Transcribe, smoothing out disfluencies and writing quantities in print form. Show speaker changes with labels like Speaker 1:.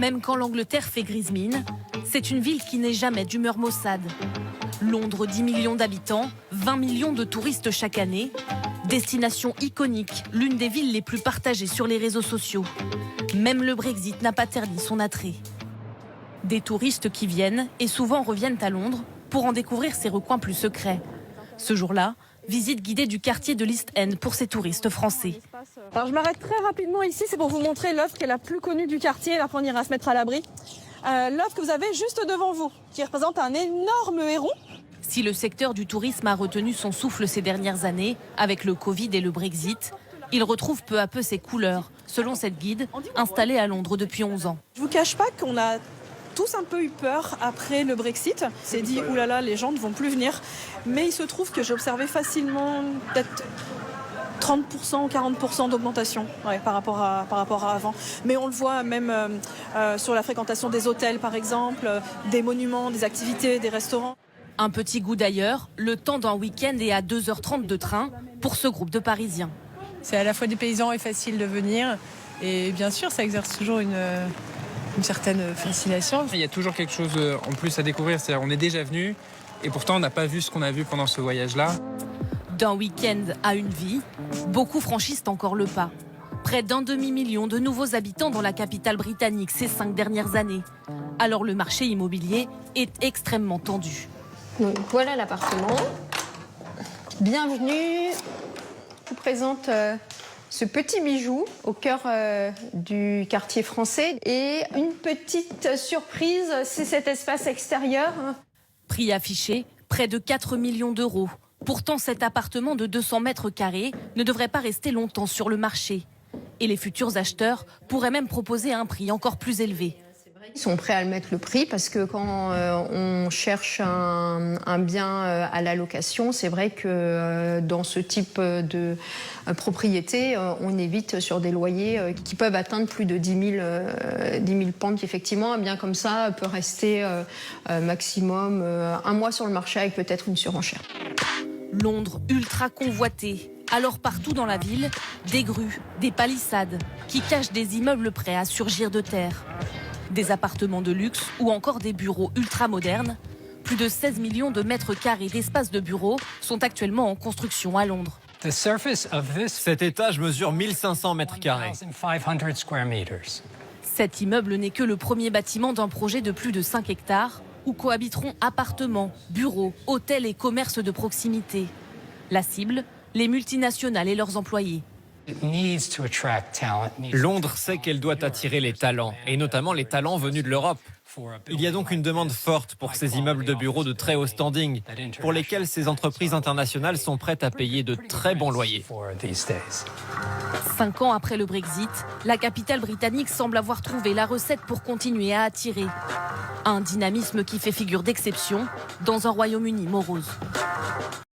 Speaker 1: Même quand l'Angleterre fait grise mine, c'est une ville qui n'est jamais d'humeur maussade. Londres, 10 millions d'habitants, 20 millions de touristes chaque année. Destination iconique, l'une des villes les plus partagées sur les réseaux sociaux. Même le Brexit n'a pas terni son attrait. Des touristes qui viennent et souvent reviennent à Londres pour en découvrir ses recoins plus secrets. Ce jour-là, visite guidée du quartier de l'East End pour ces touristes français.
Speaker 2: Alors je m'arrête très rapidement ici, c'est pour vous montrer l'œuvre qui est la plus connue du quartier. Là, on ira se mettre à l'abri. L'œuvre que vous avez juste devant vous, qui représente un énorme héron.
Speaker 1: Si le secteur du tourisme a retenu son souffle ces dernières années, avec le Covid et le Brexit, il retrouve peu à peu ses couleurs, selon cette guide, installée à Londres depuis 11 ans.
Speaker 2: Je vous cache pas qu'on a tous un peu eu peur après le Brexit. On s'est dit, oulala, les gens ne vont plus venir. Mais il se trouve que j'ai observé facilement peut-être 30% ou 40% d'augmentation par rapport à avant. Mais on le voit même sur la fréquentation des hôtels, par exemple, des monuments, des activités, des restaurants.
Speaker 1: Un petit goût d'ailleurs, le temps d'un week-end est à 2h30 de train pour ce groupe de Parisiens.
Speaker 3: C'est à la fois dépaysant et facile de venir. Et bien sûr, ça exerce toujours une certaine fascination.
Speaker 4: Il y a toujours quelque chose en plus à découvrir. C'est-à-dire, on est déjà venu et pourtant on n'a pas vu ce qu'on a vu pendant ce voyage-là.
Speaker 1: D'un week-end à une vie, beaucoup franchissent encore le pas. Près d'un demi-million de nouveaux habitants dans la capitale britannique ces 5 dernières années. Alors le marché immobilier est extrêmement tendu.
Speaker 5: Donc voilà l'appartement. Bienvenue. Je vous présente ce petit bijou au cœur du quartier français. Et une petite surprise, c'est cet espace extérieur.
Speaker 1: Prix affiché, près de 4 millions d'euros. Pourtant, cet appartement de 200 mètres carrés ne devrait pas rester longtemps sur le marché. Et les futurs acheteurs pourraient même proposer un prix encore plus élevé.
Speaker 5: Ils sont prêts à le mettre le prix parce que quand on cherche un bien à la location, c'est vrai que dans ce type de propriété, on évite sur des loyers qui peuvent atteindre plus de 10 000 pounds. Effectivement, un bien comme ça peut rester maximum un mois sur le marché avec peut-être une surenchère.
Speaker 1: Londres ultra convoitée. Alors partout dans la ville, des grues, des palissades qui cachent des immeubles prêts à surgir de terre. Des appartements de luxe ou encore des bureaux ultra modernes. Plus de 16 millions de mètres carrés d'espace de bureaux sont actuellement en construction à Londres.
Speaker 6: Cet étage mesure 1500 mètres carrés.
Speaker 1: Cet immeuble n'est que le premier bâtiment d'un projet de plus de 5 hectares où cohabiteront appartements, bureaux, hôtels et commerces de proximité. La cible, les multinationales et leurs employés.
Speaker 6: Londres sait qu'elle doit attirer les talents, et notamment les talents venus de l'Europe. Il y a donc une demande forte pour ces immeubles de bureaux de très haut standing, pour lesquels ces entreprises internationales sont prêtes à payer de très bons loyers.
Speaker 1: 5 ans après le Brexit, la capitale britannique semble avoir trouvé la recette pour continuer à attirer. Un dynamisme qui fait figure d'exception dans un Royaume-Uni morose.